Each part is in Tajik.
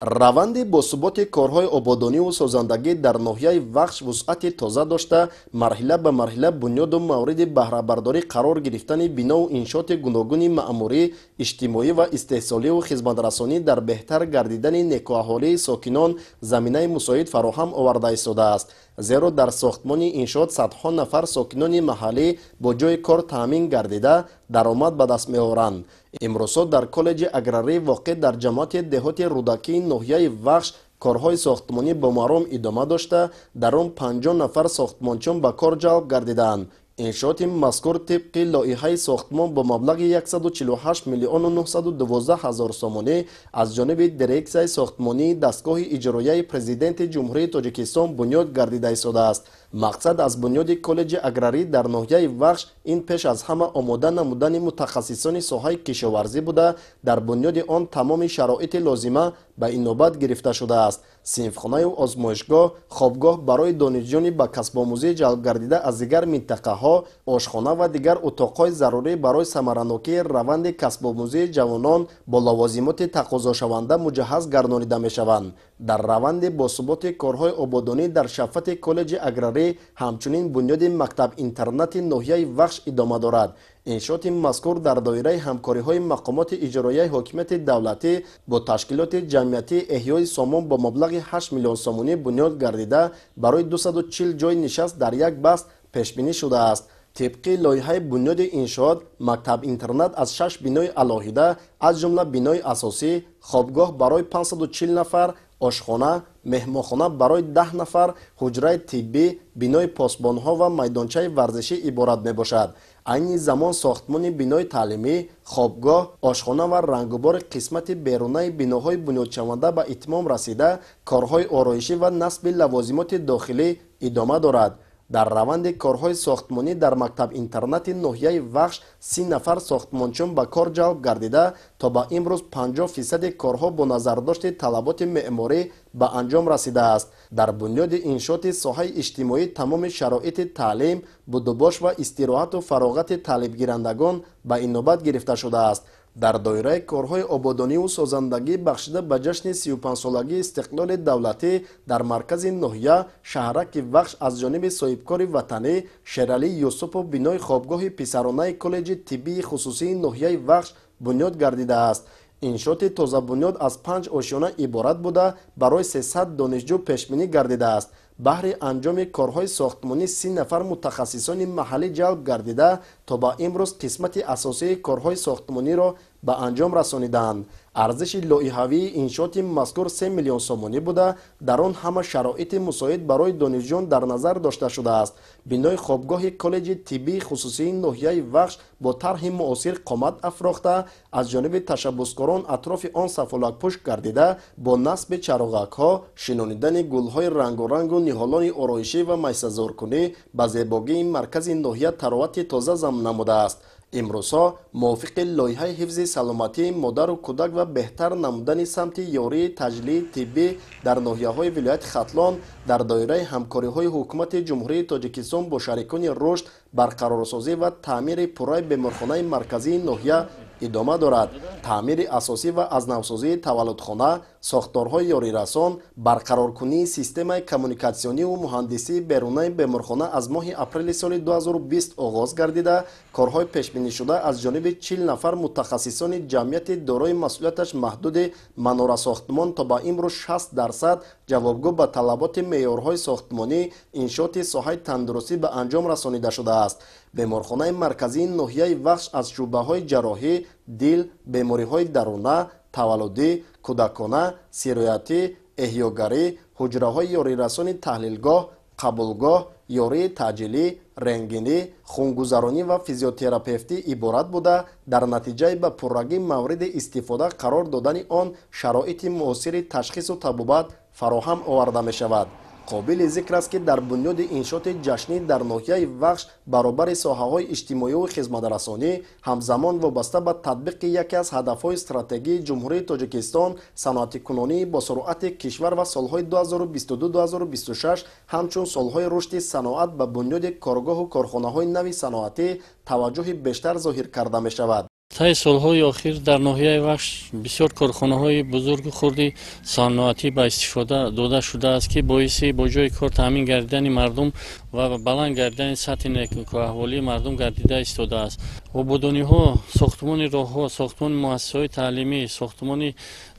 раванди босуботи корҳои ободониву созандагӣ дар ноҳияи вахш вусъати тоза дошта, марҳила ба марҳила бунёду мавриди баҳрабардорӣ қарор гирифтани бинову иншооти гуногуни маъмурӣ, иҷтимоӣ ва истеҳсоливу хизматрасонӣ дар беҳтар гардидани некуаҳолии сокинон заминаи мусоид фароҳам оварда истодааст. зеро дар сохтмони иншоот садҳо нафар сокинони маҳаллӣ бо ҷойи кор таъмин гардида даромад ба даст меоранд. имрӯзҳо дар коллеҷи аграрӣ воқеъ дар ҷамоати деҳоти рудакии ноҳияи вахш корҳои сохтмонӣ бо маром идома дошта, дар он 50 нафар сохтмончиён ба кор ҷалб гардидаанд. иншооти мазкур тибқи лоиҳаи сохтмон бо маблағи 148 миллиону 912 ҳазор сомонӣ аз ҷониби дирексияи сохтмонии дастгоҳи иҷроияи президенти ҷумҳурии Тоҷикистон бунёд гардида истодааст. мақсад аз бунёди коллеҷи аграрӣ дар ноҳияи вахш ин пеш аз ҳама омода намудани мутахассисони соҳаи кишоварзӣ буда, дар бунёди он тамоми шароити лозима ба инобат гирифта шудааст. синфхонаю озмоишгоҳ, хобгоҳ барои донишҷӯёни ба касбомӯзӣ ҷалбгардида аз дигар минтақаҳо, ошхона ва дигар утоқҳои зарурӣ барои самаранокии раванди касбомӯзии ҷавонон бо лавозимоти тақозошаванда муҷаҳҳаз гардонида мешаванд. дар раванди босуботи корҳои ободонӣ дар шафати коллеҷи аграрӣ ҳамчунин бунёди мактаб-интернати ноҳияи вахш идома дорад. иншооти мазкур дар доираи ҳамкориҳои мақомоти иҷроияи ҳокимияти давлатӣ бо ташкилоти ҷамъиятии эҳёи сомон бо маблағи 8 миллион сомонӣ бунёд гардида, барои 240 ҷойи нишаст дар як баст пешбинӣ шудааст. тибқи лоиҳаи бунёди иншоот, мактаб-интернат аз 6 бинои алоҳида, аз ҷумла бинои асосӣ, хобгоҳ барои 540 нафар, ошхона, меҳмонхона барои 10 нафар, ҳуҷраи тиббӣ, бинои посбонҳо ва майдончаи варзишӣ иборат мебошад. айни замон сохтмони бинои таълимӣ, хобгоҳ, ошхона ва рангубори қисмати берунаи биноҳои бунёдшаванда ба итмом расида, корҳои ороишӣ ва насби лавозимоти дохилӣ идома дорад. дар раванди корҳои сохтмонӣ дар мактаб-интернати ноҳияи вахш 30 нафар сохтмончиён ба кор ҷалб гардида, то ба имрӯз 50% корҳо бо назардошти талаботи меъморӣ ба анҷом расидааст. дар бунёди иншооти соҳаи иҷтимоӣ тамоми шароити таълим, будубош ва истироҳату фароғати таълибгирандагон ба инобат гирифта шудааст. дар доираи корҳои ободониву созандагӣ бахшида ба ҷашни 35-солагии истиқлоли давлатӣ дар маркази ноҳия шаҳраки вахш аз ҷониби соҳибкори ватанӣ Шералӣ Юсупов бинои хобгоҳи писаронаи коллеҷи тиббии хусусии ноҳияи вахш бунёд гардидааст. иншооти тозабунёд аз 5 ошёна иборат буда, барои 300 донишҷӯ пешбинӣ гардидааст. баҳри анҷоми корҳои сохтмонӣ 30 нафар мутахассисони маҳаллӣ ҷалб гардида, то ба имрӯз қисмати асосии корҳои сохтмониро ба анҷом расонидаанд. арзиши лоиҳавии иншооти мазкур 3 миллион сомонӣ буда, дар он ҳама шароити мусоид барои донишҷӯён дар назар дошта шудааст. бинои хобгоҳи коллеҷи тиббии хусусии ноҳияи вахш бо тарҳи муосир қомат афрохта, аз ҷониби ташаббускорон атрофи он сафолакпӯш гардида, бо насби чароғакҳо, шинонидани гулҳои рангорангу ниҳолони ороишӣ ва майсазоркунӣ ба зебогии маркази ноҳия таровати тоза зам намудааст. имрӯзҳо мувофиқи лоиҳаи ҳифзи саломатии модару кӯдак ва беҳтар намудани самти ёрии таҷлии тиббӣ дар ноҳияҳои вилояти Хатлон дар доираи ҳамкориҳои ҳукумати ҷумҳурии Тоҷикистон бо шарикони рушд, барқарорсозӣ ва таъмири пурраи беморхонаи марказии ноҳия идома дорад. таъмири асосӣ ва азнавсозии таваллудхона, сохторҳои ёрирасон, барқароркунии системаи коммуникатсиониву муҳандисии берунаи беморхона аз моҳи апрели соли 2020 оғоз гардида, корҳои пешбинишуда аз ҷониби 40 нафар мутахассисони ҷамъияти дорои масъулияташ маҳдуди манора сохтмон то ба имрӯз 60% ҷавобгӯ ба талаботи меъёрҳои сохтмонӣ, иншооти соҳаи тандурустӣ ба анҷом расонида шудааст. беморхонаи марказии ноҳияи вахш аз шӯъбаҳои ҷарроҳӣ, дил, бемориҳои даруна, таваллудӣ, кӯдакона, сироятӣ, эҳёгарӣ, ҳуҷраҳои ёрирасони таҳлилгоҳ, қабулгоҳ, ёрии таъҷилӣ, рентгенӣ, хунгузаронӣ ва физиотерапевтӣ иборат буда, дар натиҷаи ба пуррагӣ мавриди истифода қарор додани он шароити муосири ташхису табобат фароҳам оварда мешавад. қобили зикр аст ки дар бунёди иншооти ҷашнӣ дар ноҳияи вахш баробари соҳаҳои иҷтимоиву хизматрасонӣ ҳамзамон вобаста ба татбиқи яке аз ҳадафҳои стратегии ҷумҳурии Тоҷикистон саноатикунонии босуроати кишвар ва солҳои 2022-2026 ҳамчун солҳои рушди саноат ба бунёди коргоҳу корхонаҳои нави саноатӣ таваҷҷӯҳи бештар зоҳир карда мешавад. طی سالهای اخیر در ناحیه وخش بسیار کارخانه‌های بزرگ خردی صنعتی به استفاده داده شده است که باعث با جای کار تامین گردیدن مردم و بلند گردیدن سطح نیکوحوالی مردم گردیده ایستاده است. آبادانی‌ها، ساختمان راه‌ها، ساختمان مؤسسه‌های تعلیمی، ساختمان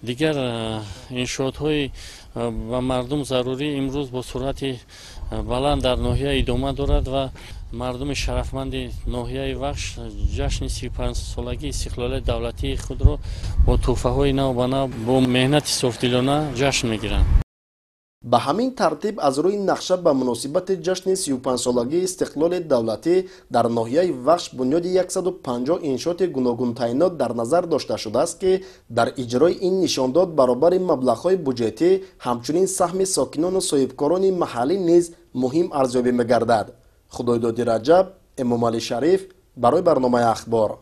دیگر انشاءات‌های و مردم ضروری امروز با سرعت بلند در ناحیه ادامه دارد و مردم شرفمند ناحیه وخش جشن 35 سالگی استقلال دولتی خود را با تحفه‌های نو به نو با مهنت صافدلانه جشن می‌گیرند. به همین ترتیب از روی نقشه به مناسبت جشن 35 سالگی استقلال دولتی در ناحیه وخش بنیاد 150 انشاءات گوناگون تعیینات در نظر داشته شده است که در اجرای این نشانداد برابر مبلغ‌های بودجتی همچنین سهم ساکنان و صاحبکاران محلی نیز مهم ارزیابی می‌گردد. خدایداد رجب، امامعلی شریف برای برنامه اخبار.